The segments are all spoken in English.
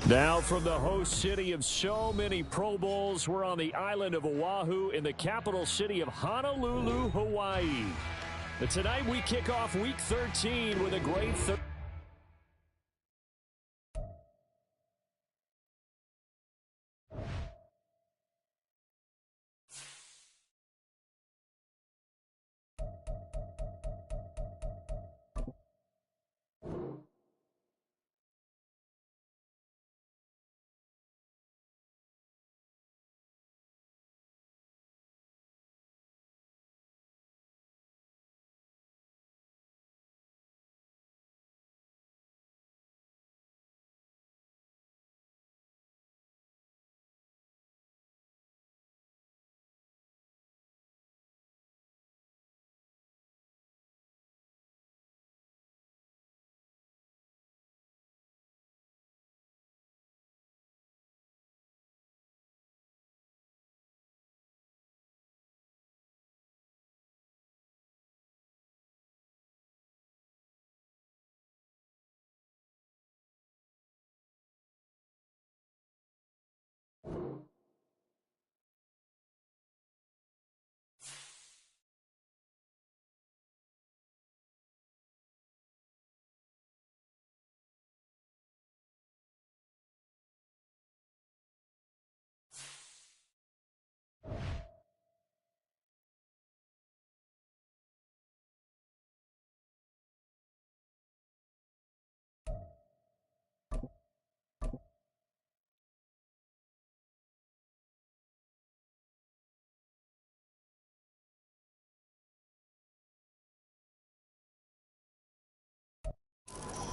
Now from the host city of so many Pro Bowls, we're on the island of Oahu in the capital city of Honolulu, Hawaii. But tonight we kick off Week 13 with a great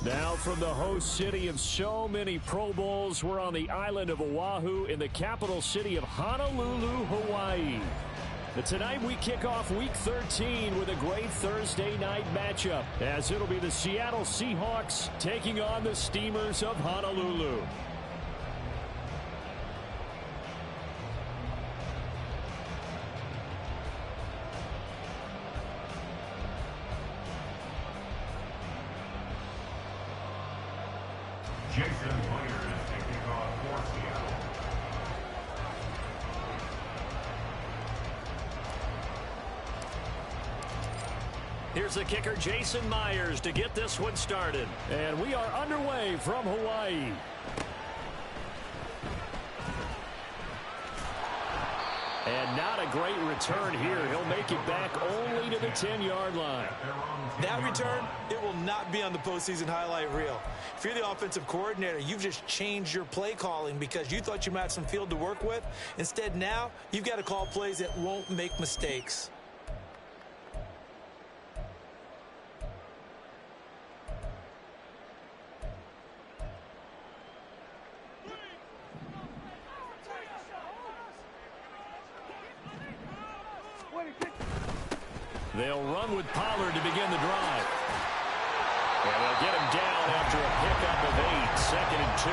Now from the host city of so many Pro Bowls, we're on the island of Oahu in the capital city of Honolulu, Hawaii. But tonight we kick off Week 13 with a great Thursday night matchup, as it'll be the Seattle Seahawks taking on the Steamers of Honolulu. Jason Myers taking on for Seattle. Here's the kicker, Jason Myers, to get this one started. And we are underway from Hawaii. And not a great return here. He'll make it back only to the 10-yard line. That return, it will not be on the postseason highlight reel. If you're the offensive coordinator, you've just changed your play calling because you thought you might have some field to work with. Instead, now, you've got to call plays that won't make mistakes. They'll run with Pollard to begin the drive. And they'll get him down after a pickup of 8, 2nd and 2.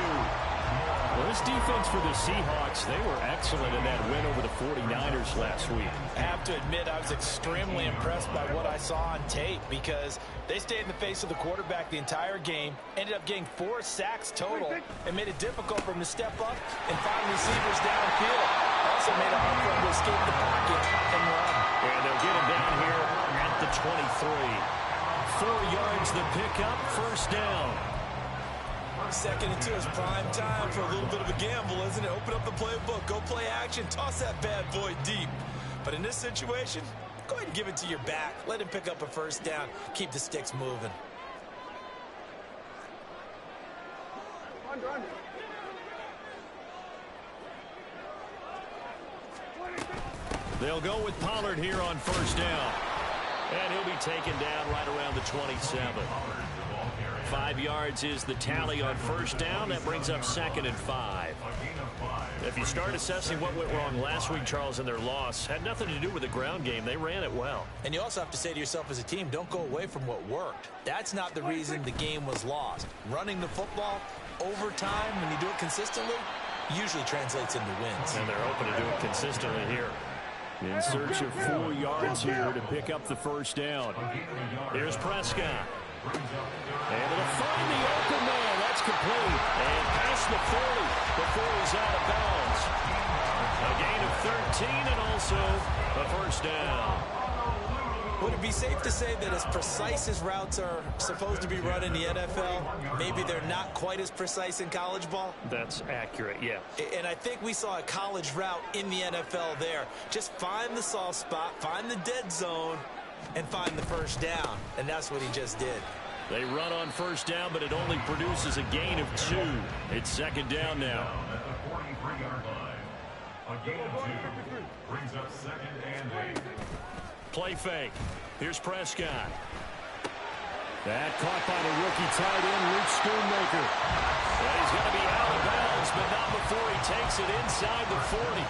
Well, this defense for the Seahawks, they were excellent in that win over the 49ers last week. I have to admit, I was extremely impressed by what I saw on tape because they stayed in the face of the quarterback the entire game, ended up getting 4 sacks total, and made it difficult for him to step up and find receivers downfield. Also made it hard for him to escape the pocket and run. And they'll get him down here at the 23. 4 yards the pickup, first down. 2nd and 2 is prime time for a little bit of a gamble, isn't it? Open up the playbook, go play action, toss that bad boy deep. But in this situation, go ahead and give it to your back. Let him pick up a first down. Keep the sticks moving. They'll go with Pollard here on first down. And he'll be taken down right around the 27. 5 yards is the tally on first down. That brings up 2nd and 5. If you start assessing what went wrong last week, Charles, in their loss, had nothing to do with the ground game. They ran it well. And you also have to say to yourself as a team, don't go away from what worked. That's not the reason the game was lost. Running the football over time, when you do it consistently, usually translates into wins. And they're hoping to do it consistently here. In search of 4 yards here to pick up the first down. Here's Prescott. And it'll find the open man. That's complete. And past the 40 before he's out of bounds. A gain of 13 and also a first down. Would it be safe to say that as precise as routes are supposed to be run in the NFL, maybe they're not quite as precise in college ball? That's accurate, yeah. And I think we saw a college route in the NFL there. Just find the soft spot, find the dead zone, and find the first down. And that's what he just did. They run on first down, but it only produces a gain of 2. It's second down now. At the 43-yard line. A gain of 2 brings up second and 8. Play fake. Here's Prescott. That caught by the rookie tight end, Luke Schoonmaker. And he's going to be out of bounds, but not before he takes it inside the 40.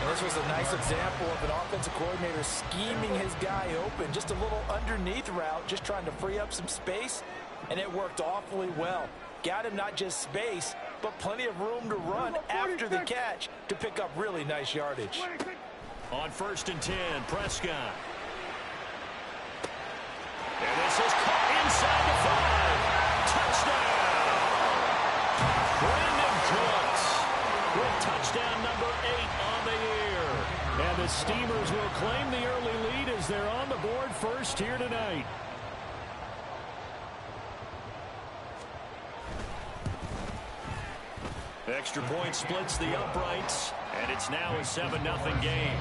And this was a nice example of an offensive coordinator scheming his guy open. Just a little underneath route, just trying to free up some space, and it worked awfully well. Got him not just space, but plenty of room to run after the catch to pick up really nice yardage. On first and 10, Prescott. And this is caught inside the 5. Touchdown! Brandon Cooks with touchdown number 8 on the year. And the Steamers will claim the early lead as they're on the board first here tonight. Extra point splits the uprights, and it's now a 7-0 game.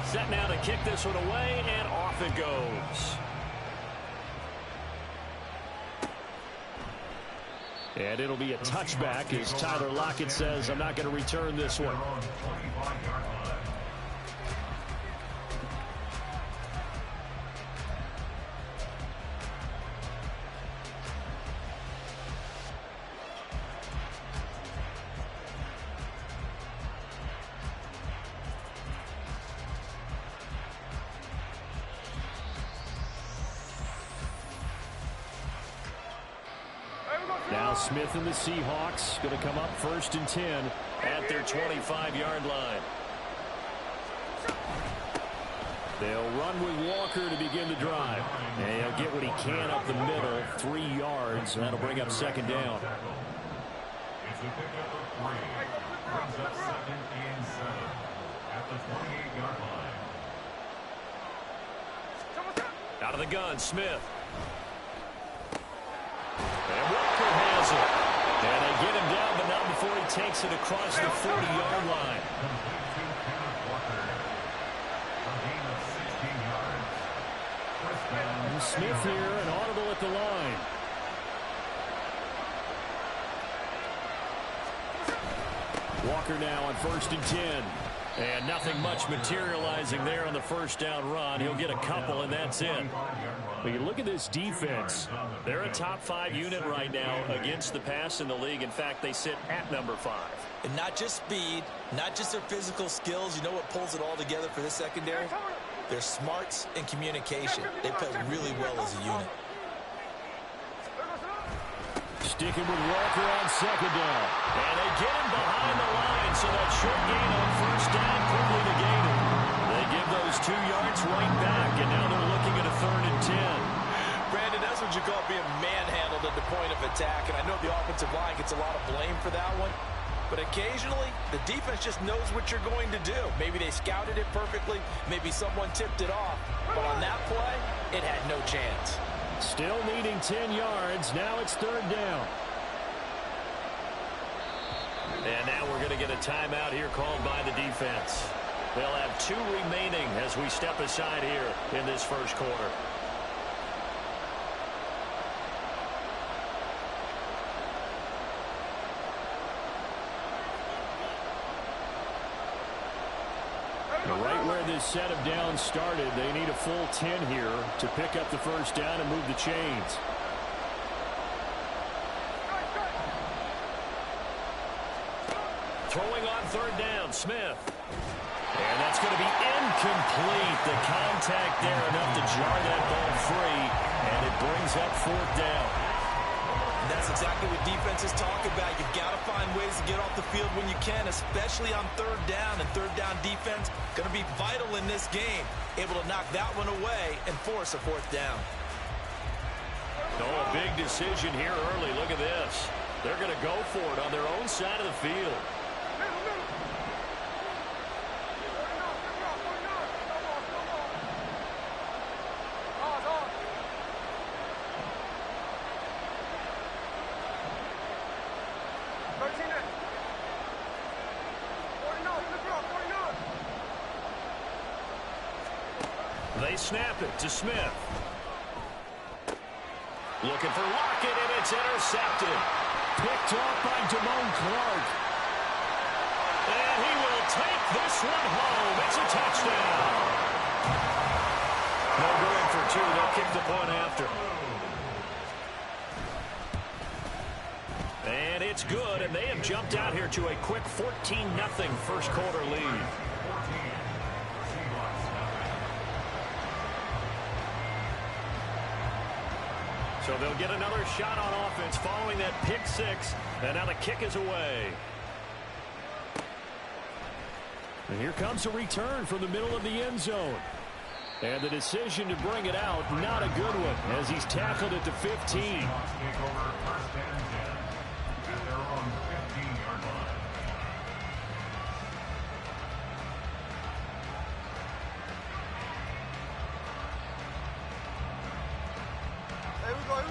Set now to kick this one away, and off it goes. And it'll be a touchback as Tyler Lockett says, I'm not going to return this one. Now Smith and the Seahawks going to come up first and 10 at their 25-yard line. They'll run with Walker to begin the drive. And he'll get what he can up the middle, 3 yards, and that'll bring up second down. It's a pickup of 3. Brings up second and 7 at the 28-yard line. Out of the gun, Smith. And Walker has it. And they get him down, but not before he takes it across the 40-yard line. And Smith here, an audible at the line. Walker now on first and 10. And nothing much materializing there on the first down run. He'll get a couple, and that's it. But you look at this defense. They're a top 5 unit right now against the pass in the league. In fact, they sit at number 5. And not just speed, not just their physical skills. You know what pulls it all together for this secondary? Their smarts and communication. They play really well as a unit. Sticking with Walker on second down. And they get him behind the line, so that short gain on first down quickly negated. They give those 2 yards right back, and now they're looking at a third and 10. Brandon, that's what you call being manhandled at the point of attack, and I know the offensive line gets a lot of blame for that one. But occasionally, the defense just knows what you're going to do. Maybe they scouted it perfectly. Maybe someone tipped it off. But on that play, it had no chance. Still needing 10 yards. Now it's third down. And now we're going to get a timeout here called by the defense. They'll have 2 remaining as we step aside here in this first quarter. Right where this set of downs started, they need a full 10 here to pick up the first down and move the chains. Throwing on third down, Smith. And that's going to be incomplete. The contact there enough to jar that ball free, and it brings up fourth down. And that's exactly what defenses talk about. You've got to find ways to get off the field when you can, especially on third down. And third down defense going to be vital in this game. Able to knock that one away and force a fourth down. Oh, a big decision here early. Look at this. They're going to go for it on their own side of the field. They snap it to Smith. Looking for Lockett, and it's intercepted. Picked off by Damone Clark. And he will take this one home. It's a touchdown. No going for two. They'll kick the point after. And it's good, and they have jumped out here to a quick 14-0 first quarter lead. So they'll get another shot on offense following that pick six. And now the kick is away. And here comes a return from the middle of the end zone. And the decision to bring it out, not a good one, as he's tackled at the 15.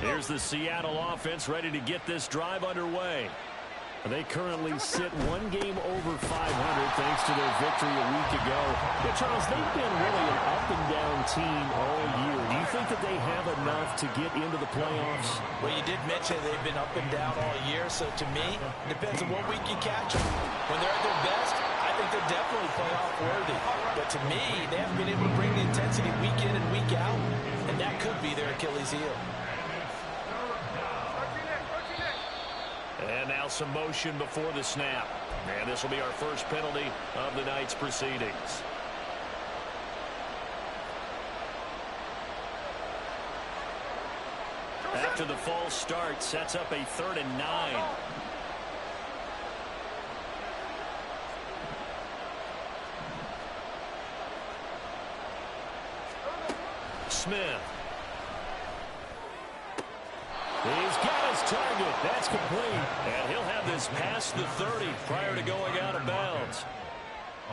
Here's the Seattle offense ready to get this drive underway. They currently sit one game over 500 thanks to their victory a week ago. Yeah, Charles, they've been really an up-and-down team all year. Do you think that they have enough to get into the playoffs? Well, you did mention they've been up and down all year, so to me, it depends on what week you catch them. When they're at their best, I think they're definitely playoff worthy. But to me, they haven't been able to bring the intensity week in and week out, and that could be their Achilles heel. And now some motion before the snap. And this will be our first penalty of the night's proceedings. After the false start, sets up a 3rd and 9. Smith. He's got his target. That's complete. And he'll have this past the 30 prior to going out of bounds.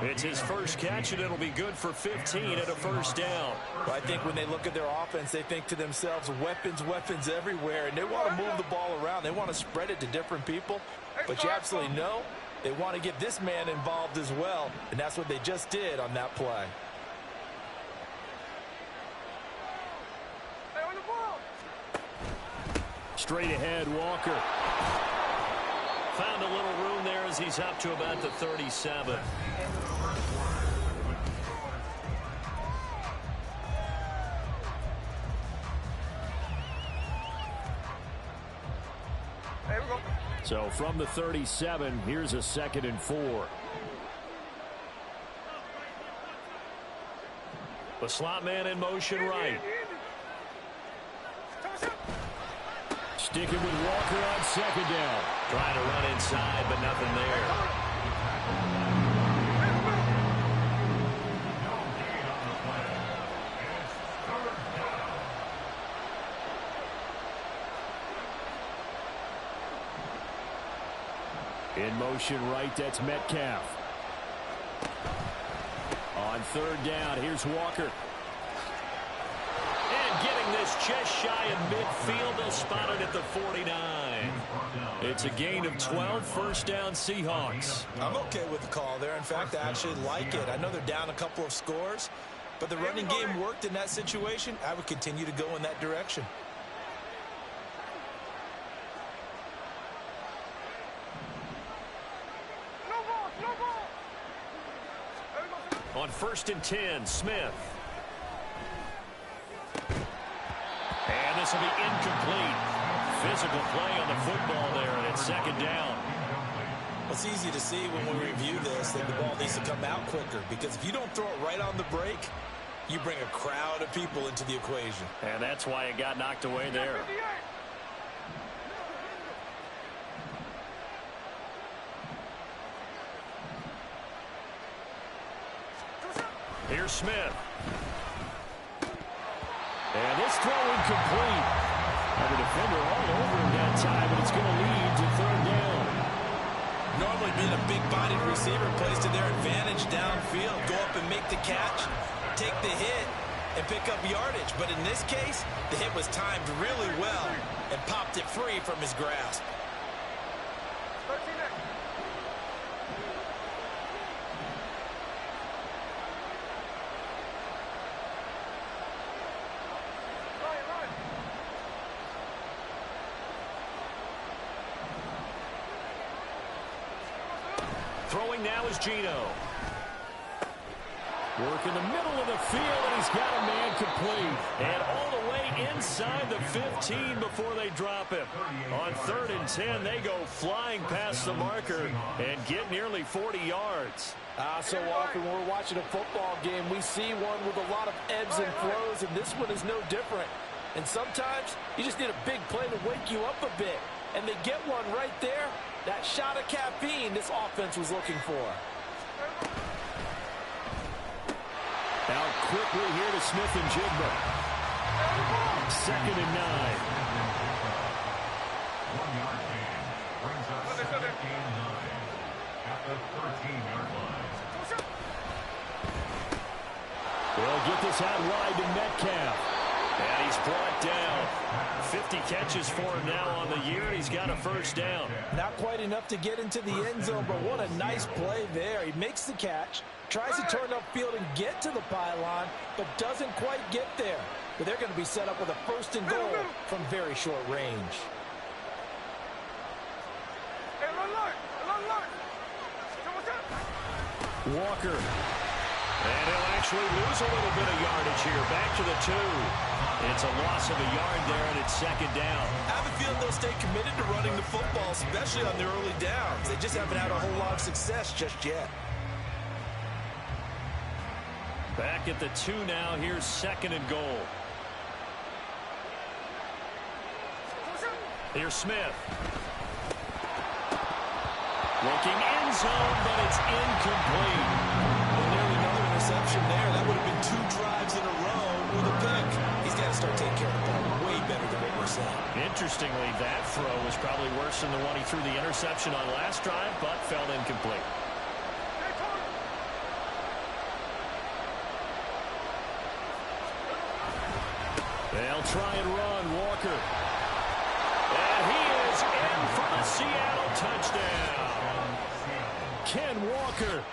It's his first catch, and it'll be good for 15 at a first down. Well, I think when they look at their offense, they think to themselves, weapons, weapons everywhere, and they want to move the ball around. They want to spread it to different people. But you absolutely know they want to get this man involved as well, and that's what they just did on that play. Straight ahead, Walker. Found a little room there as he's up to about the 37. So from the 37, here's a 2nd and 4. The slot man in motion right. Sticking with Walker on 2nd down. Trying to run inside, but nothing there. In motion right, that's Metcalf. On 3rd down, here's Walker. Getting this just shy of midfield. They'll spot it at the 49. It's a gain of 12, first down Seahawks. I'm okay with the call there. In fact, I actually like it. I know they're down a couple of scores, but the running game worked in that situation. I would continue to go in that direction. On 1st and 10, Smith. And this will be incomplete. Physical play on the football there, and it's 2nd down. It's easy to see when we review this that the ball needs to come out quicker, because if you don't throw it right on the break, you bring a crowd of people into the equation. And that's why it got knocked away there. Here's Smith. And this throw incomplete. And the defender all over him that time, and it's going to lead to third down. Normally being a big-bodied receiver plays to their advantage downfield. Go up and make the catch, take the hit, and pick up yardage. But in this case, the hit was timed really well and popped it free from his grasp. Throwing now is Geno. Work in the middle of the field, and he's got a man complete. And all the way inside the 15 before they drop him. On 3rd and 10, they go flying past the marker and get nearly 40 yards. So often when we're watching a football game, we see one with a lot of ebbs and flows, and this one is no different. And sometimes you just need a big play to wake you up a bit. And they get one right there. That shot of caffeine this offense was looking for. Out quickly here to Smith and Jigba. 2nd and 9. 1-yard gain brings up 2nd and 9 at the 13-yard line. They'll get this out wide to Metcalf. And he's brought down. 50 catches for him now on the year. He's got a first down. Not quite enough to get into the end zone, but what a nice play there. He makes the catch, tries to turn upfield and get to the pylon, but doesn't quite get there. But they're going to be set up with a 1st and goal from very short range. Walker. And he'll actually lose a little bit of yardage here. Back to the 2. It's a loss of a yard there, and it's 2nd down. I have a feeling they'll stay committed to running the football, especially on their early downs. They just haven't had a whole lot of success just yet. Back at the 2 now. Here's 2nd and goal. Here's Smith. Looking end zone, but it's incomplete. Well, nearly another interception there. That would have been 2 drives in a row with a pick. He's got to start taking care of the ball way better than what we're saying. Interestingly, that throw was probably worse than the one he threw the interception on last drive, but fell incomplete. They'll try and run. Walker. And he is in for the Seattle touchdown. Ken Walker,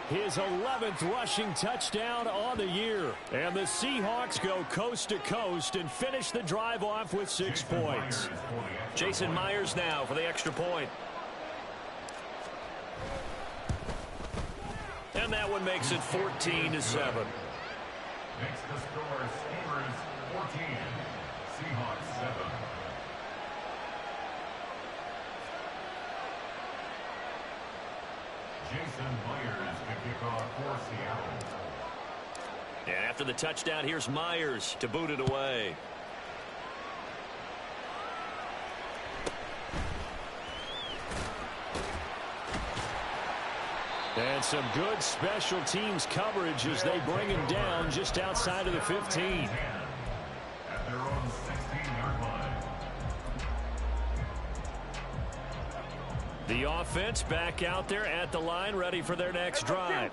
his 11th rushing touchdown on the year. And the Seahawks go coast to coast and finish the drive off with 6 points. Jason Myers now for the extra point. And that one makes it 14-7. Makes the score Steelers 14, Seahawks 7. Jason Myers to kick off for Seattle. And after the touchdown, here's Myers to boot it away. And some good special teams coverage as they bring him down just outside of the 15. At their own 16-yard line. The offense back out there at the line, ready for their next drive.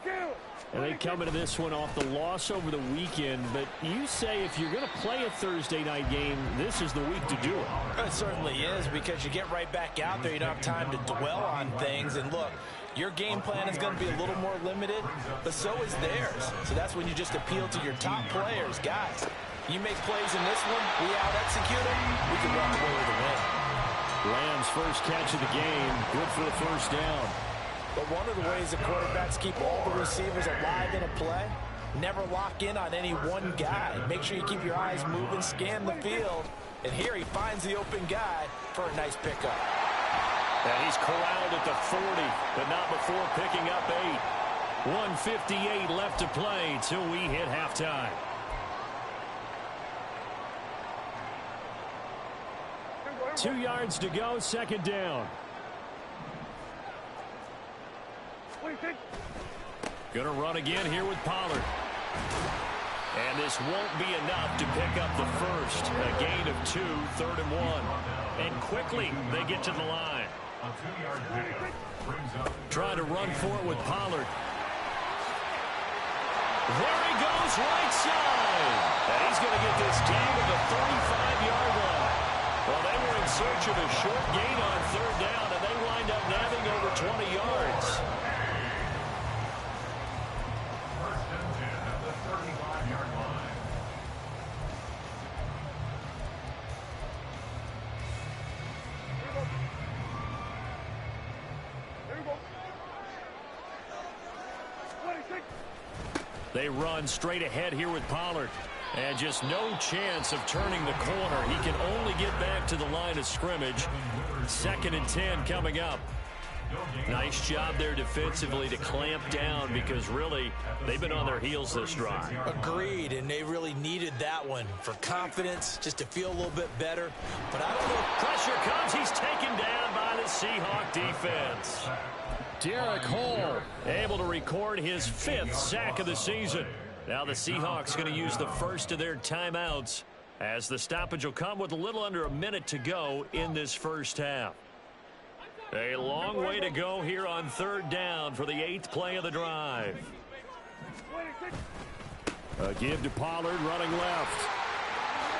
And they come into this one off the loss over the weekend, but you say if you're going to play a Thursday night game, this is the week to do it. It certainly is, because you get right back out there. You don't have time to dwell on things. And look, your game plan is going to be a little more limited, but so is theirs. So that's when you just appeal to your top players. Guys, you make plays in this one, we out-execute them, we can walk away with a win. Lamb's first catch of the game, good for the first down. But one of the ways the quarterbacks keep all the receivers alive in a play, never lock in on any one guy. Make sure you keep your eyes moving, scan the field, and here he finds the open guy for a nice pickup. And he's corralled at the 40, but not before picking up 8. 1:58 left to play till we hit halftime. Two yards to go, second down. Gonna run again here with Pollard. And this won't be enough to pick up the first. A gain of 2, 3rd and 1. And quickly they get to the line. A 2-yard pickup brings up. Trying to run for it with Pollard. There he goes, right side. And he's going to get this down to the 35-yard line. Well, they were in search of a short gain on 3rd down, and they wind up nabbing over 20 yards. First and 10 at the 35-yard line. They run straight ahead here with Pollard. And just no chance of turning the corner. He can only get back to the line of scrimmage. 2nd and 10 coming up. Nice job there defensively to clamp down because really they've been on their heels this drive. Agreed, and they really needed that one for confidence, just to feel a little bit better. But I don't know. Pressure comes. He's taken down by the Seahawk defense. Derek Hall able to record his 5th sack of the season. Now the Seahawks going to use the first of their timeouts as the stoppage will come with a little under a minute to go in this first half. A long way to go here on 3rd down for the 8th play of the drive. A give to Pollard running left.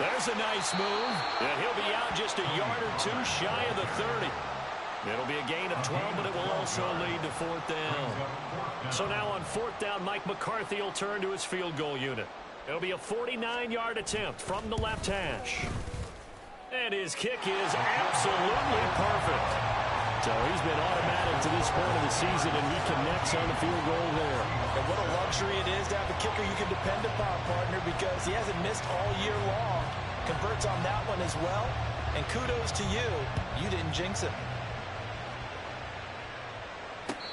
There's a nice move, and he'll be out just a yard or 2 shy of the 30. It'll be a gain of 12, but it will also lead to 4th down. So now on 4th down, Mike McCarthy will turn to his field goal unit. It'll be a 49-yard attempt from the left hash. And his kick is absolutely perfect. So he's been automatic to this point of the season, and he connects on the field goal there. And what a luxury it is to have a kicker you can depend upon, partner, because he hasn't missed all year long. Converts on that one as well. And kudos to you. You didn't jinx it.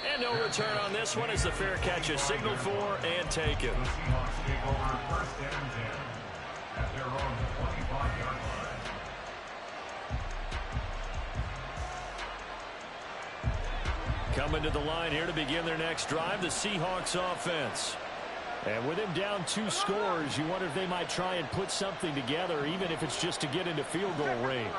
And no return on this one as the fair catch is signaled for and taken. The Seahawks take over 1st and 10 at their own 25-yard line. Coming to the line here to begin their next drive, the Seahawks offense. And with him down 2 scores, you wonder if they might try and put something together, even if it's just to get into field goal range.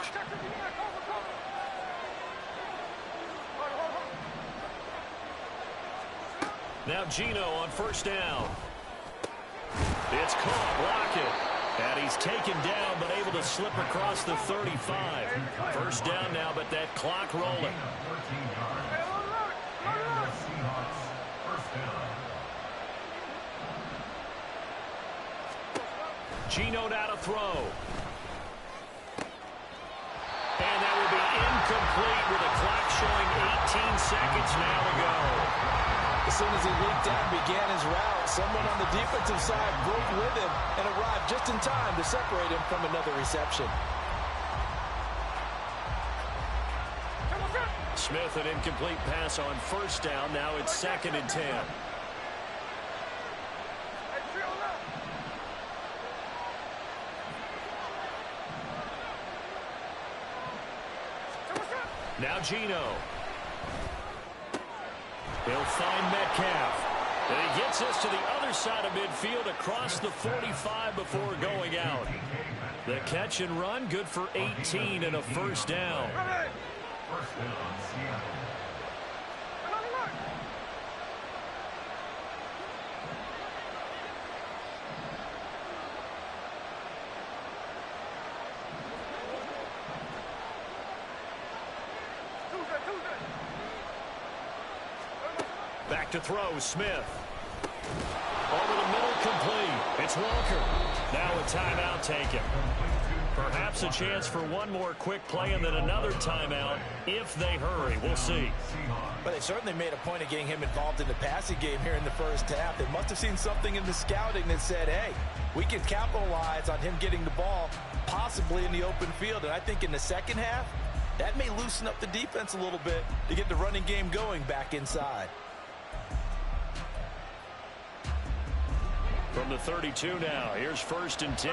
Now Geno on 1st down. It's caught, Lockett. And he's taken down, but able to slip across the 35. 1st down now, but that clock rolling. 13 yards. And the Seahawks 1st down. Geno now to throw. And that will be incomplete with a clock showing 18 seconds now to go. As soon as he leaked out and began his route, someone on the defensive side broke with him and arrived just in time to separate him from another reception. Smith, an incomplete pass on 1st down. Now it's 2nd and 10. Now Geno. He'll find Metcalf. And he gets us to the other side of midfield across the 45 before going out. The catch and run, good for 18 and a 1st down. 1st down, Seattle. Back to throw, Smith. Over the middle, complete. It's Walker. Now a timeout taken. Perhaps a chance for one more quick play and then another timeout if they hurry. We'll see. But they certainly made a point of getting him involved in the passing game here in the first half. They must have seen something in the scouting that said, hey, we can capitalize on him getting the ball possibly in the open field. And I think in the second half, that may loosen up the defense a little bit to get the running game going back inside. From the 32 now, here's 1st and 10.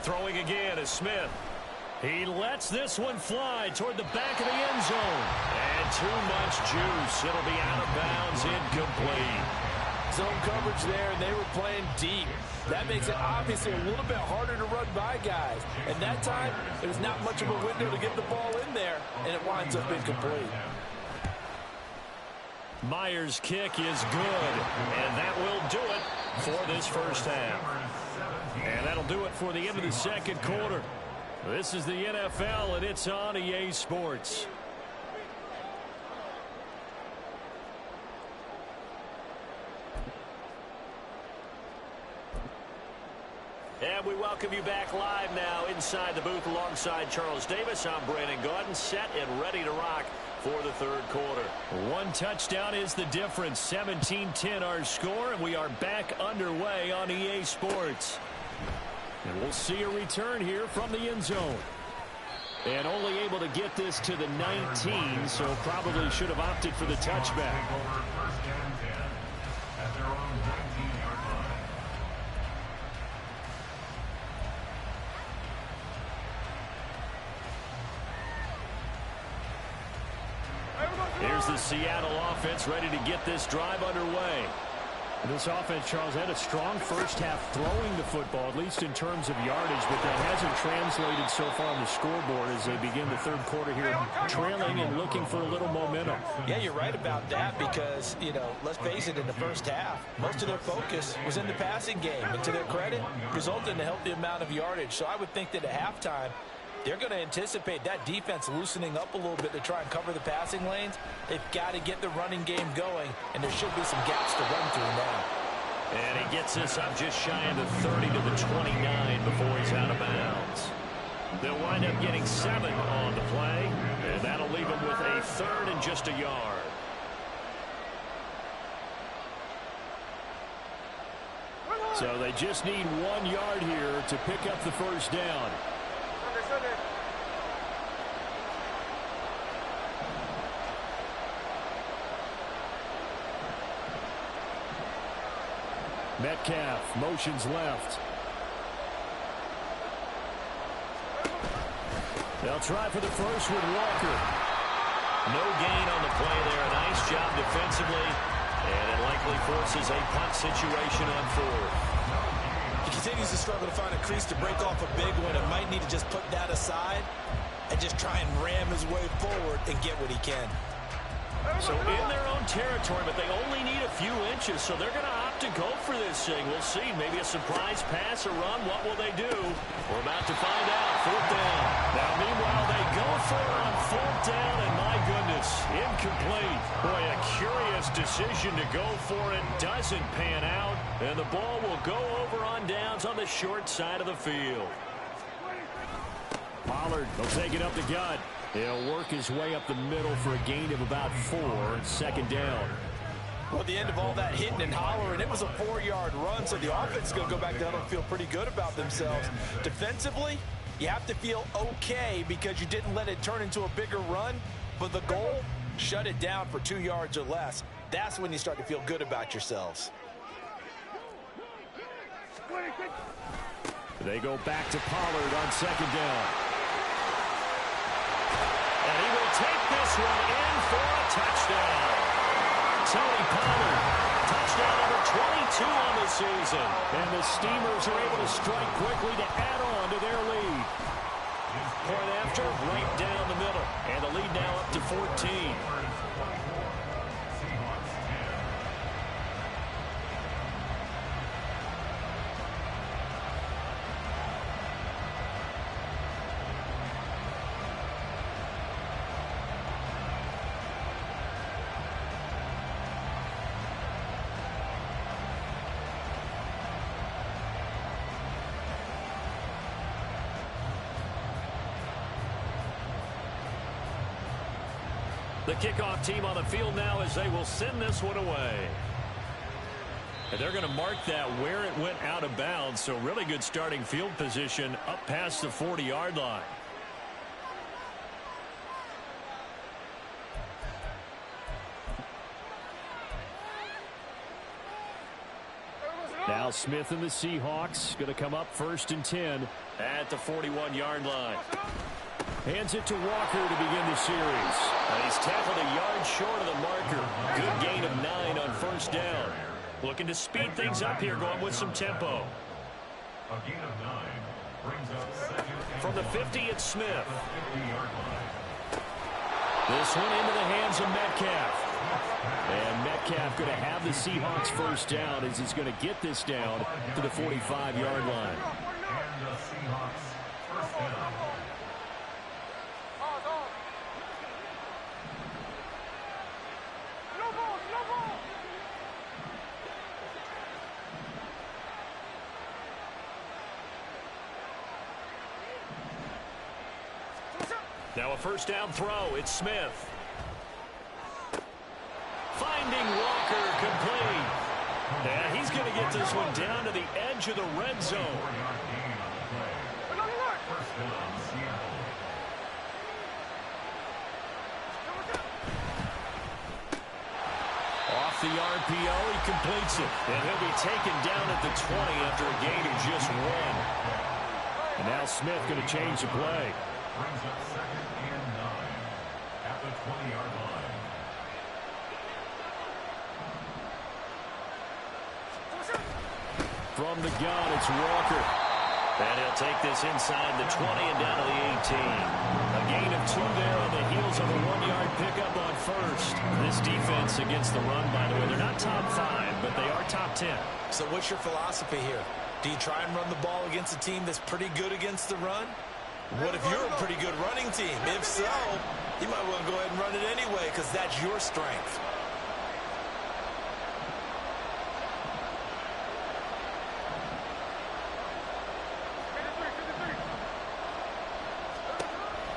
Throwing again is Smith. He lets this one fly toward the back of the end zone. And too much juice. It'll be out of bounds, incomplete. Zone coverage there, and they were playing deep. That makes it obviously a little bit harder to run by guys. And that time, there's not much of a window to get the ball in there, and it winds up incomplete. Myers' kick is good, and that will do it for this first half. And that'll do it for the end of the second quarter. This is the NFL, and it's on EA Sports. And we welcome you back live now inside the booth alongside Charles Davis. I'm Brandon Gaudin, set and ready to rock for the third quarter. One touchdown is the difference. 17-10 our score, and we are back underway on EA Sports. And we'll see a return here from the end zone. And only able to get this to the 19, so probably should have opted for the touchback. First and 10 at their own 19-yard line. Here's the Seattle offense ready to get this drive underway. This offense, Charles, had a strong first half throwing the football, at least in terms of yardage, but that hasn't translated so far on the scoreboard as they begin the third quarter here, trailing and looking for a little momentum. Yeah, you're right about that because, let's face it, in the first half, most of their focus was in the passing game. And to their credit, resulted in a healthy amount of yardage. So I would think that at halftime, they're going to anticipate that defense loosening up a little bit to try and cover the passing lanes. They've got to get the running game going, and there should be some gaps to run through now. And he gets this up just shy of the 30 to the 29 before he's out of bounds. They'll wind up getting 7 on the play, and that'll leave them with a third and just a yard. So they just need 1 yard here to pick up the first down. Metcalf motions left. They'll try for the first with Walker. No gain on the play there. A nice job defensively. And it likely forces a punt situation on fourth. He continues to struggle to find a crease to break off a big one and might need to just put that aside and just try and ram his way forward and get what he can. So in their own territory, but they only need a few inches, so they're going to opt to go for this thing. We'll see. Maybe a surprise pass or run. What will they do? We're about to find out. Fourth down. Now, meanwhile, they go for it on fourth down, and my goodness, incomplete. Boy, a curious decision to go for it. Doesn't pan out, and the ball will go over on downs on the short side of the field. Pollard will take it up the gut. He'll work his way up the middle for a gain of about 4. Second down. Well, at the end of all that hitting and hollering, it was a 4-yard run, so the offense is going to go back down and feel pretty good about themselves. Defensively, you have to feel okay because you didn't let it turn into a bigger run, but the goal, shut it down for 2 yards or less. That's when you start to feel good about yourselves. They go back to Pollard on second down. And he will take this one in for a touchdown. Tony Pollard, touchdown number 22 on the season. And the Steamers are able to strike quickly to add on to their lead. Point after, right down the middle. And the lead now up to 14. The kickoff team on the field now as they will send this one away. And they're going to mark that where it went out of bounds. So really good starting field position up past the 40-yard line. Now Smith and the Seahawks going to come up 1st and 10 at the 41-yard line. Hands it to Walker to begin the series. And he's tackled a yard short of the marker. Good gain of 9 on 1st down. Looking to speed things up here, going with some tempo. A gain of 9 brings up 2nd. From the 50, it's Smith. This one into the hands of Metcalf. And Metcalf going to have the Seahawks 1st down as he's going to get this down to the 45-yard line. And the Seahawks 1st down. Now a 1st down throw. It's Smith. Finding Walker complete. And he's going to get this one down to the edge of the red zone. 4-yard gain on the play. 1st down, Seattle. Off the RPO, he completes it. And he'll be taken down at the 20 after a gain of just 1. And now Smith going to change the play. Brings up 2nd and 9 at the 20-yard line. From the gun, it's Walker. And he'll take this inside the 20 and down to the 18. A gain of 2 there on the heels of a 1-yard pickup on 1st. This defense against the run, by the way, they're not top 5, but they are top 10. So what's your philosophy here? Do you try and run the ball against a team that's pretty good against the run? What if you're a pretty good running team? If so, you might want to go ahead and run it anyway because that's your strength.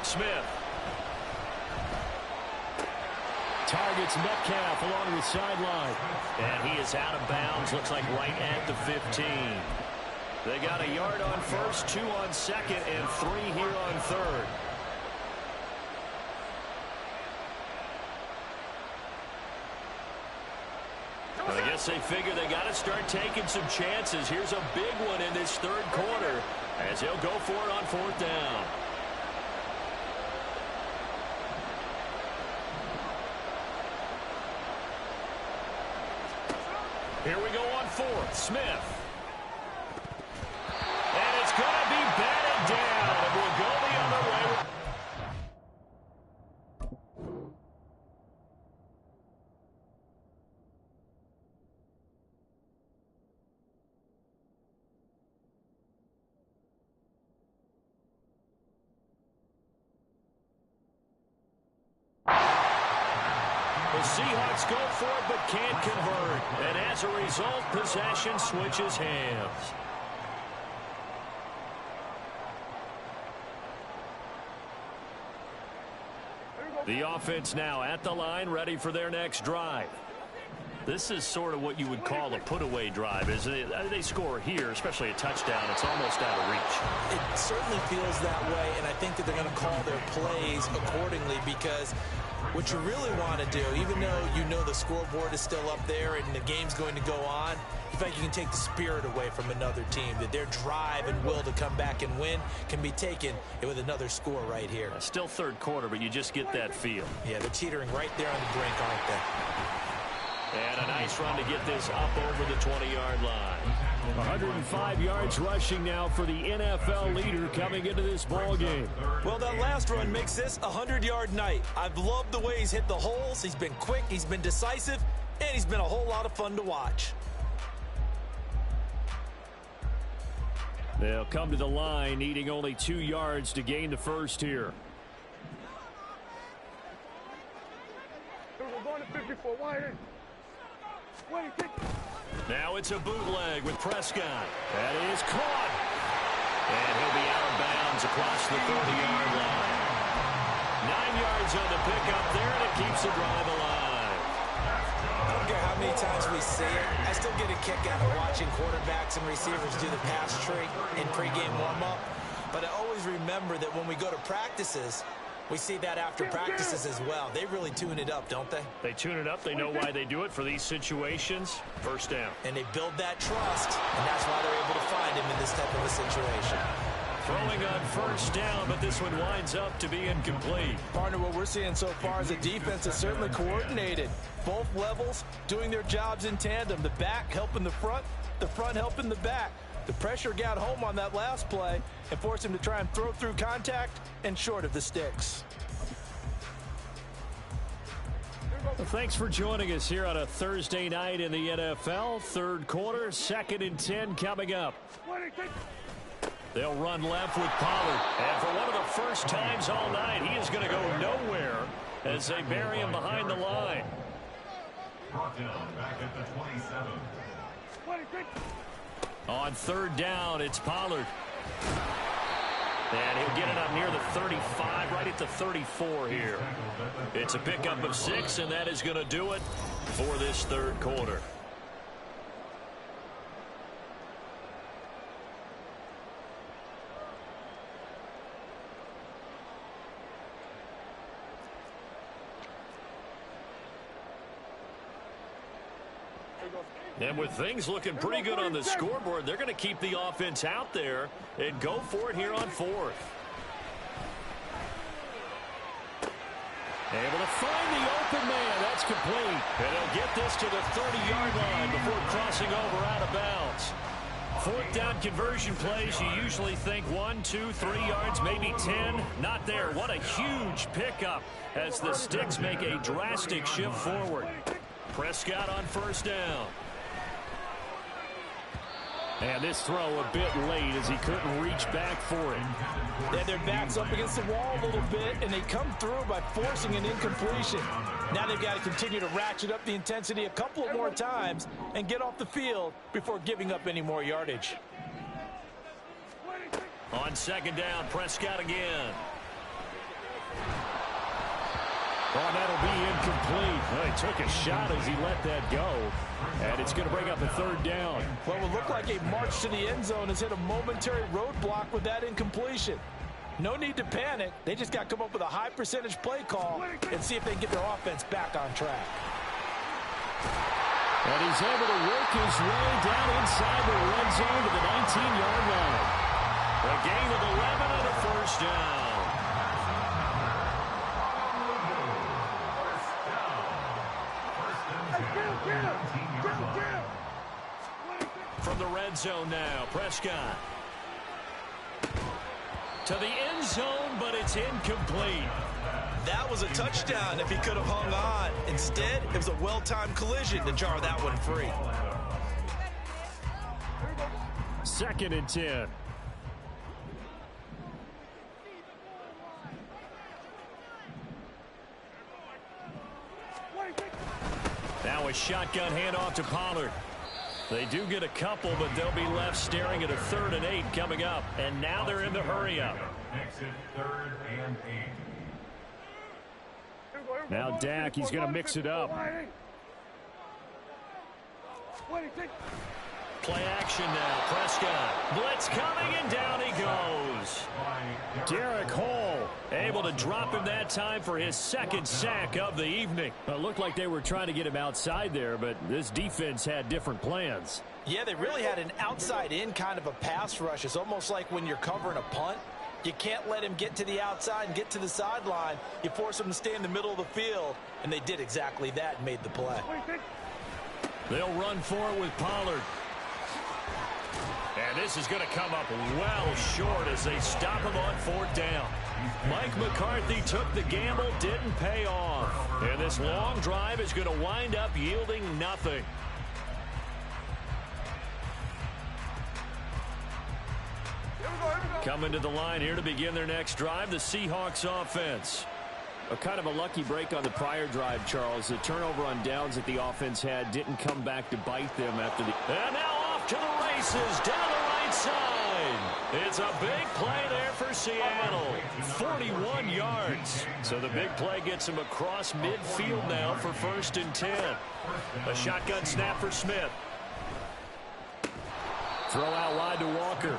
Smith. Targets Metcalf along the sideline. And he is out of bounds, looks like right at the 15. They got a yard on 1st, 2 on 2nd, and 3 here on 3rd. I guess they figure they got to start taking some chances. Here's a big one in this 3rd quarter as he'll go for it on 4th down. Here we go on 4th. Smith. And it's going to be batted down. And we'll go the other way. The Seahawks go for it but can't convert. And as a result, possession switches hands. The offense now at the line, ready for their next drive. This is sort of what you would call a put-away drive, isn't it? They score here, especially a touchdown. It's almost out of reach. It certainly feels that way, and I think that they're going to call their plays accordingly because what you really want to do, even though you know the scoreboard is still up there and the game's going to go on, in fact, you can take the spirit away from another team, that their drive and will to come back and win can be taken with another score right here. Still 3rd quarter, but you just get that feel. Yeah, they're teetering right there on the brink, aren't they? And a nice run to get this up over the 20-yard line. 105 yards rushing now for the NFL leader coming into this ball game. Well, that last run makes this a 100-yard night. I've loved the way he's hit the holes. He's been quick, he's been decisive, and he's been a whole lot of fun to watch. They'll come to the line, needing only 2 yards to gain the 1st here. Now it's a bootleg with Prescott. That is caught. And he'll be out of bounds across the 30-yard line. 9 yards on the pickup there, and it keeps the drive alive. I don't care how many times we see it. I still get a kick out of watching quarterbacks and receivers do the pass tree in pregame warm-up. But I always remember that when we go to practices, We see that after practices as well. They really tune it up, don't they? They tune it up. They know why they do it for these situations. First down. And they build that trust, and that's why they're able to find him in this type of a situation. Throwing on first down, but this one winds up to be incomplete. Partner, what we're seeing so far is the defense is certainly coordinated. Both levels doing their jobs in tandem. The back helping the front helping the back. The pressure got home on that last play and forced him to try and throw through contact and short of the sticks. Well, thanks for joining us here on a Thursday night in the NFL. Third quarter, 2nd and 10 coming up. They'll run left with Pollard. And for one of the first times all night, he is going to go nowhere as they bury him behind the line. Brought down back at the 27. On third down, it's Pollard. And he'll get it up near the 35, right at the 34 here. It's a pickup of 6, and that is going to do it for this third quarter. And with things looking pretty good on the scoreboard, they're going to keep the offense out there and go for it here on fourth. Able to find the open man. That's complete. And he'll get this to the 30-yard line before crossing over out of bounds. Fourth down conversion plays, you usually think 1, 2, 3 yards, maybe 10. Not there. What a huge pickup as the Sticks make a drastic shift forward. Prescott on first down. And this throw a bit late as he couldn't reach back for it. And their back's up against the wall a little bit, and they come through by forcing an incompletion. Now they've got to continue to ratchet up the intensity a couple of more times and get off the field before giving up any more yardage. On second down, Prescott again. Oh, that'll be incomplete. Well, he took a shot as he let that go. And it's going to bring up a third down. Well, it will look like a march to the end zone has hit a momentary roadblock with that incompletion. No need to panic. They just got to come up with a high percentage play call and see if they can get their offense back on track. And he's able to work his way down inside the red zone to the 19-yard line. A gain of 11 and a first down. From the red zone now, Prescott. To the end zone, but it's incomplete. That was a touchdown if he could have hung on. Instead, it was a well-timed collision to jar that one free. 2nd and 10. Now a shotgun handoff to Pollard. They do get a couple, but they'll be left staring at a 3rd and 8 coming up. And now they're in the hurry up. Exit 3rd and 8. Now Dak, he's going to mix it up. Play action now. Prescott. Blitz coming, and down he goes. Derek Hall able to drop him that time for his 2nd sack of the evening. It looked like they were trying to get him outside there, but this defense had different plans. Yeah, they really had an outside-in kind of a pass rush. It's almost like when you're covering a punt. You can't let him get to the outside and get to the sideline. You force him to stay in the middle of the field, and they did exactly that and made the play. They'll run for it with Pollard. And this is going to come up well short as they stop him on 4th down. Mike McCarthy took the gamble, didn't pay off. And this long drive is going to wind up yielding nothing. Coming to the line here to begin their next drive, the Seahawks offense. A kind of a lucky break on the prior drive, Charles. The turnover on downs that the offense had didn't come back to bite them after the... And now off to the races, down the right side. It's a big play there for Seattle. 41 yards. So the big play gets him across midfield now for 1st and 10. A shotgun snap for Smith. Throw out wide to Walker.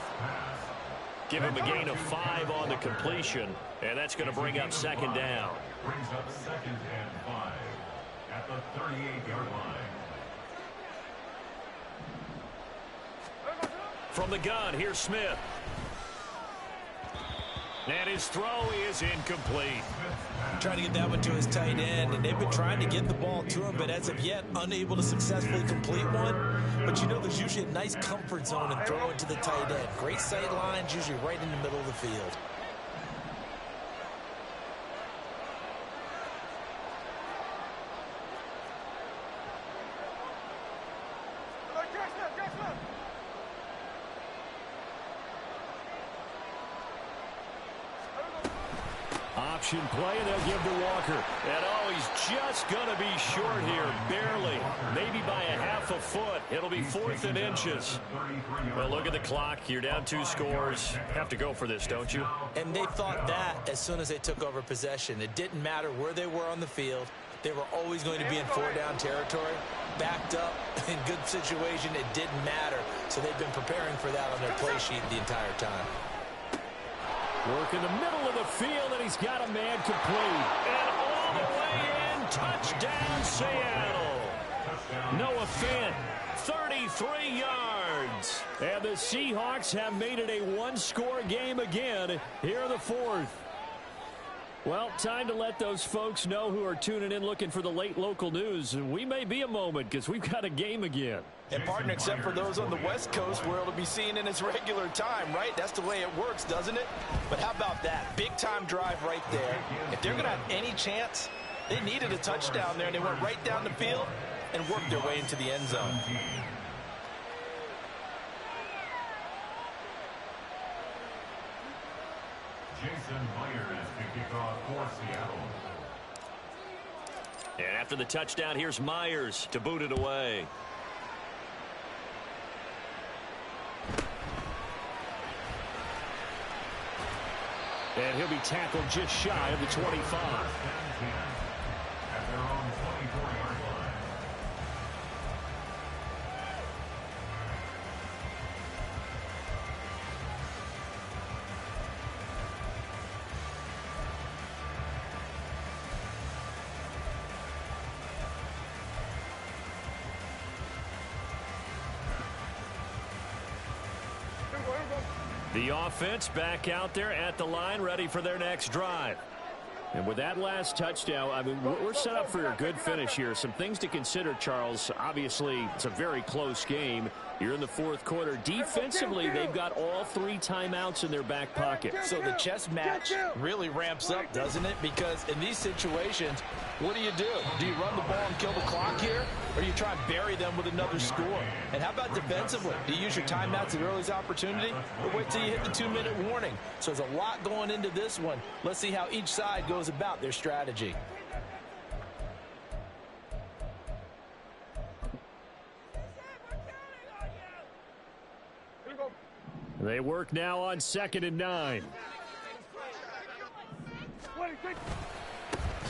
Give him a gain of 5 on the completion, and that's going to bring up second down. Brings up 2nd and 5 at the 38-yard line. From the gun, here's Smith. And his throw is incomplete. Trying to get that one to his tight end, and they've been trying to get the ball to him, but as of yet, unable to successfully complete one. But you know, there's usually a nice comfort zone in throwing to the tight end. Great sight lines, usually right in the middle of the field. Option play, and they'll give to Walker. And oh, he's just going to be short here, barely. Maybe by a half a foot. It'll be 4th and inches. Well, look at the clock. You're down 2 scores. Have to go for this, don't you? And they thought that as soon as they took over possession. It didn't matter where they were on the field. They were always going to be in 4-down territory. Backed up, in good situation, it didn't matter. So they've been preparing for that on their play sheet the entire time. Work in the middle of the field, and he's got a man complete. And all the way in, touchdown Seattle. Noah Fant, 33 yards. And the Seahawks have made it a 1-score game again here in the 4th. Well, time to let those folks know who are tuning in looking for the late local news. We may be a moment because we've got a game again. And, partner, except for those on the West Coast where it'll be seen in its regular time, right? That's the way it works, doesn't it? But how about that? Big-time drive right there. If they're going to have any chance, they needed a touchdown there, and they went right down the field and worked their way into the end zone. Jason Myers to kick off for Seattle. And after the touchdown, here's Myers to boot it away. And he'll be tackled just shy of the 25. At their own 24-yard line. The offense back out there at the line, ready for their next drive. And with that last touchdown, I mean, we're set up for a good finish here. Some things to consider, Charles. Obviously, it's a very close game. You're in the 4th quarter. Defensively, they've got all 3 timeouts in their back pocket. So the chess match really ramps up, doesn't it? Because in these situations, what do? Do you run the ball and kill the clock here? Or do you try and bury them with another score? And how about defensively? Do you use your timeouts at earliest opportunity? Or wait till you hit the 2-minute warning? So there's a lot going into this one. Let's see how each side goes about their strategy. They work now on 2nd and 9.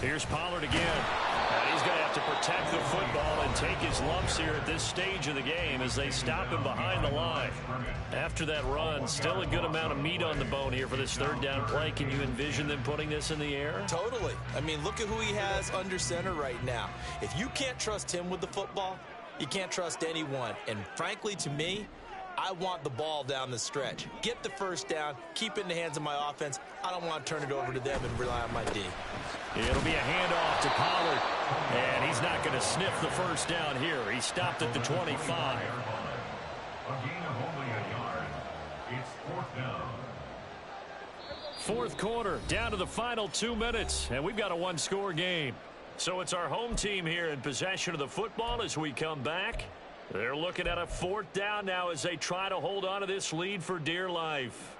Here's Pollard again. And he's going to have to protect the football and take his lumps here at this stage of the game as they stop him behind the line. After that run, still a good amount of meat on the bone here for this 3rd down play. Can you envision them putting this in the air? Totally. I mean, look at who he has under center right now. If you can't trust him with the football, you can't trust anyone. And frankly, to me, I want the ball down the stretch. Get the 1st down, keep it in the hands of my offense. I don't want to turn it over to them and rely on my D. It'll be a handoff to Pollard, and he's not going to sniff the 1st down here. He stopped at the 25. A gain of only a yard. It's 4th down. 4th quarter, down to the final 2 minutes, and we've got a 1-score game. So it's our home team here in possession of the football as we come back. They're looking at a 4th down now as they try to hold on to this lead for dear life.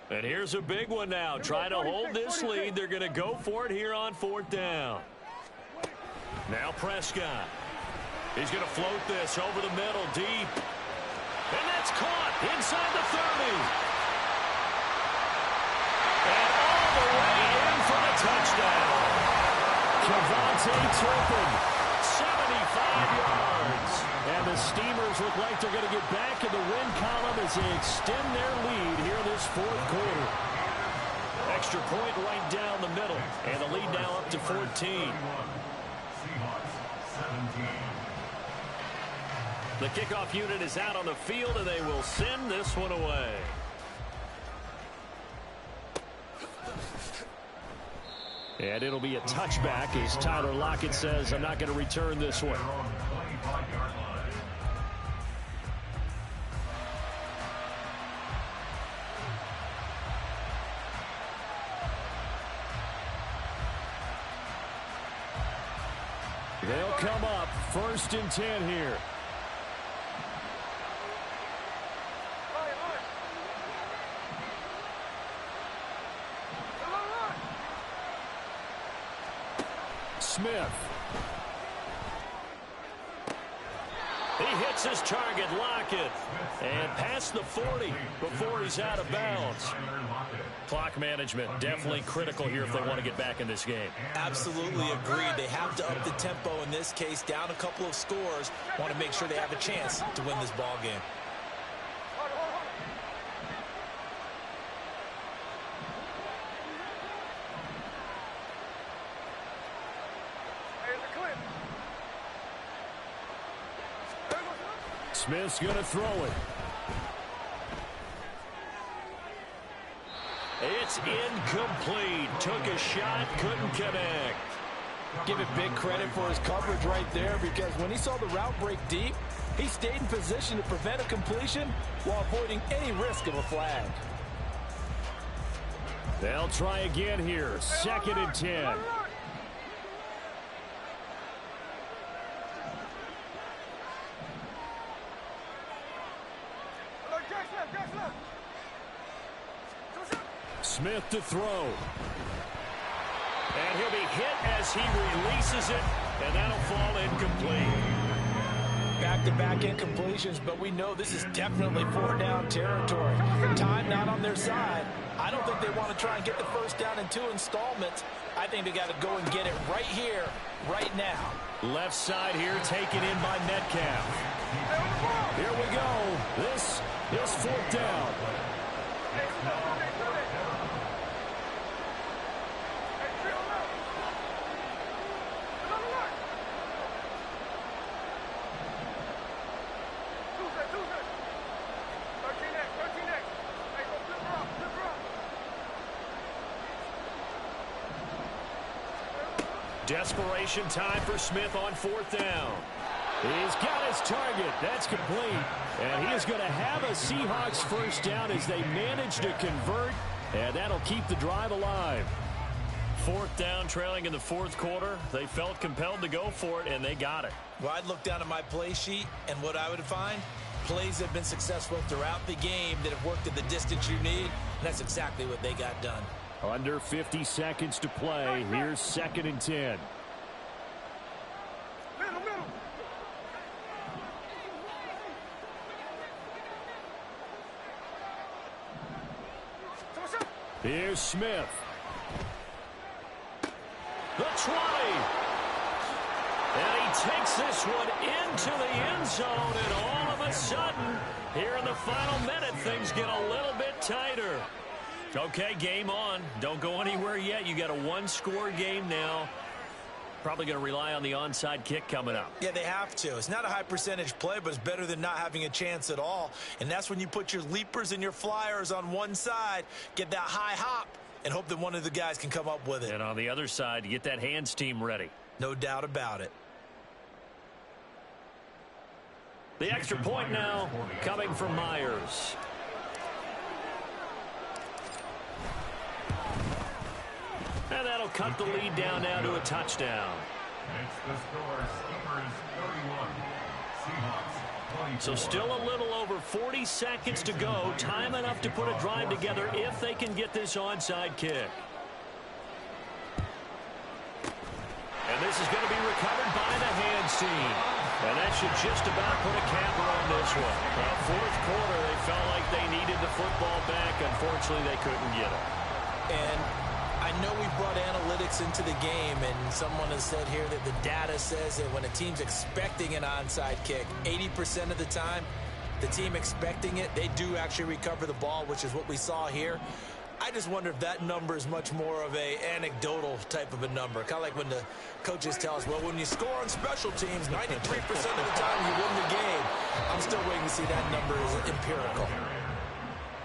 And here's a big one now. Trying to hold this lead. They're going to go for it here on 4th down. Now Prescott. He's going to float this over the middle, deep. And that's caught inside the 30. And all the way in for the touchdown. KaVontae Turpin, 75 yards. And the Steamers look like they're going to get back in the win column as they extend their lead here in this fourth quarter. Extra point right down the middle. And the lead now up to 14. Seahawks 17. The kickoff unit is out on the field, and they will send this one away. And it'll be a touchback as Tyler Lockett says, I'm not going to return this one. They'll come up 1st and 10 here. Smith. He hits his target, Lockett, and past the 40 before he's out of bounds. Clock management definitely critical here if they want to get back in this game. Absolutely agreed. They have to up the tempo in this case, down a couple of scores. Want to make sure they have a chance to win this ball game. Smith's going to throw it. It's incomplete. Took a shot, couldn't connect. Give it big credit for his coverage right there, because when he saw the route break deep, he stayed in position to prevent a completion while avoiding any risk of a flag. They'll try again here. 2nd and 10. Smith to throw. And he'll be hit as he releases it, and that'll fall incomplete. Back-to-back incompletions, but we know this is definitely 4-down territory. Time not on their side. I don't think they want to try and get the first down in 2 installments. I think they got to go and get it right here, right now. Left side here taken in by Metcalf. Here we go. This is 4th down. Desperation time for Smith on 4th down. He's got his target. That's complete. And he is going to have a Seahawks first down as they manage to convert. And that'll keep the drive alive. 4th down, trailing in the 4th quarter. They felt compelled to go for it, and they got it. Well, I'd look down at my play sheet, and what I would find, plays have been successful throughout the game that have worked at the distance you need. And that's exactly what they got done. Under 50 seconds to play. Here's 2nd and 10. Here's Smith. The 20. And he takes this one into the end zone, and all of a sudden, here in the final minute, things get a little bit tighter. Okay, game on. Don't go anywhere yet. You got a 1-score game now. Probably going to rely on the onside kick coming up. Yeah, they have to. It's not a high percentage play, but it's better than not having a chance at all. And that's when you put your leapers and your flyers on one side, get that high hop, and hope that one of the guys can come up with it. And on the other side, you get that hands team ready. No doubt about it. The extra point now coming from Myers. And that'll cut the lead down now to a touchdown. Makes the score. Steamers 31. Seahawks 24. So still a little over 40 seconds to go. Time enough to put a drive together if they can get this onside kick. And this is going to be recovered by the hands team. And that should just about put a capper on this one. Fourth quarter, they felt like they needed the football back. Unfortunately, they couldn't get it. And I know we brought analytics into the game, and someone has said here that the data says that when a team's expecting an onside kick, 80% of the time, the team expecting it, they do actually recover the ball, which is what we saw here. I just wonder if that number is much more of a anecdotal type of a number. Kind of like when the coaches tell us, well, when you score on special teams, 93% of the time you win the game. I'm still waiting to see that number is empirical.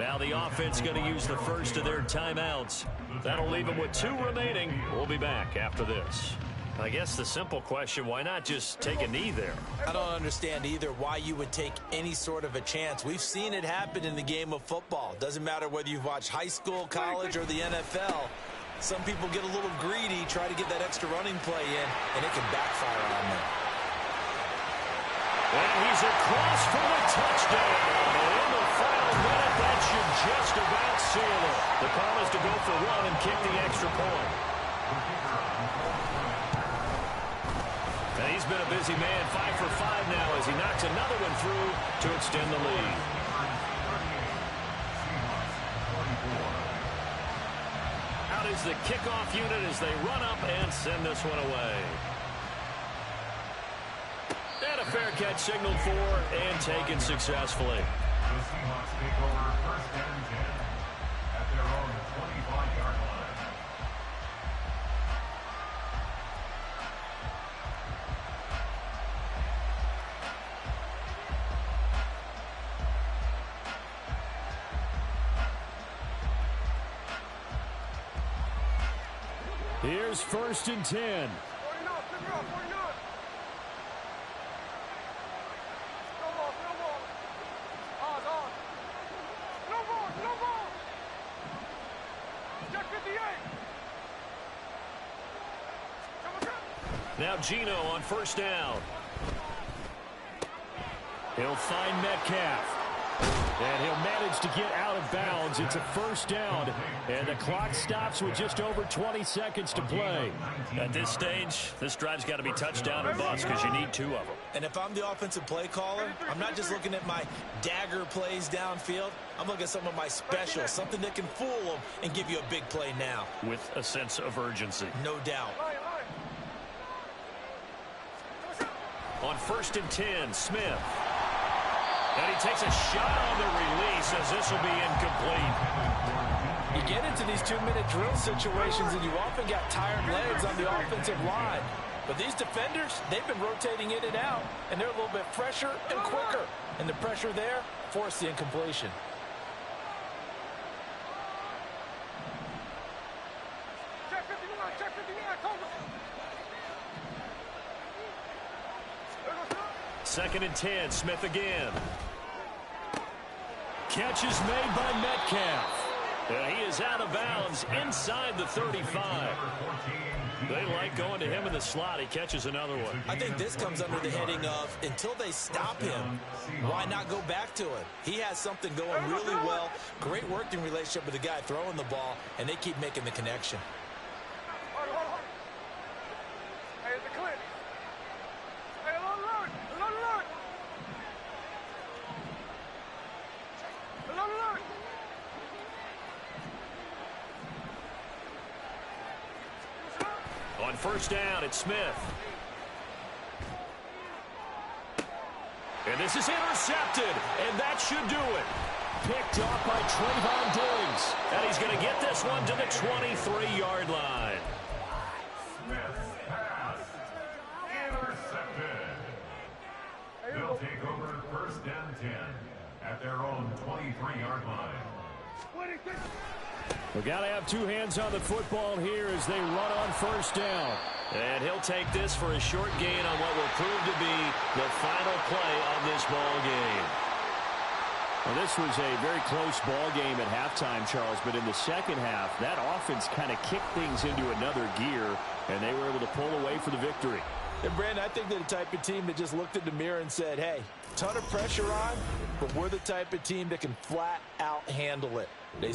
Now the offense going to use the first of their timeouts. That'll leave them with 2 remaining. We'll be back after this. I guess the simple question, why not just take a knee there? I don't understand either why you would take any sort of a chance. We've seen it happen in the game of football. Doesn't matter whether you've watched high school, college, or the NFL. Some people get a little greedy, try to get that extra running play in, and it can backfire on them. And he's across for the touchdown. And in the final minute, that should just about seal it. The call is to go for 1 and kick the extra point. And he's been a busy man, 5 for 5 now as he knocks another one through to extend the lead. Out is the kickoff unit as they run up and send this one away. And a fair catch signaled for and taken successfully. The Seahawks take over 1st and 10 at their own 25-yard line. Here's 1st and 10. Now Gino on 1st down. He'll find Metcalf. And he'll manage to get out of bounds. It's a 1st down. And the clock stops with just over 20 seconds to play. At this stage, this drive's got to be touchdown or bust because you need 2 of them. And if I'm the offensive play caller, I'm not just looking at my dagger plays downfield. I'm looking at some of my specials, something that can fool them and give you a big play now. With a sense of urgency. No doubt. On 1st and 10, Smith. And he takes a shot on the release as this will be incomplete. You get into these 2-minute drill situations and you often got tired legs on the offensive line. But these defenders, they've been rotating in and out, and they're a little bit fresher and quicker. And the pressure there forced the incompletion. Second and 10, Smith again. Catch is made by Metcalf. And he is out of bounds inside the 35. They like going to him in the slot. He catches another one. I think this comes under the heading of, until they stop him, why not go back to him? He has something going really well. Great working relationship with the guy throwing the ball, and they keep making the connection. On 1st down, it's Smith. And this is intercepted, and that should do it. Picked off by Trayvon Diggs. And he's going to get this one to the 23-yard line. Smith's pass intercepted. They'll take over 1st and 10 at their own 23-yard line. We've got to have 2 hands on the football here as they run on 1st down. And he'll take this for a short gain on what will prove to be the final play of this ball game. Well, this was a very close ball game at halftime, Charles, but in the second half, that offense kind of kicked things into another gear, and they were able to pull away for the victory. And Brandon, I think they're the type of team that just looked in the mirror and said, hey, ton of pressure on, but we're the type of team that can flat out handle it. They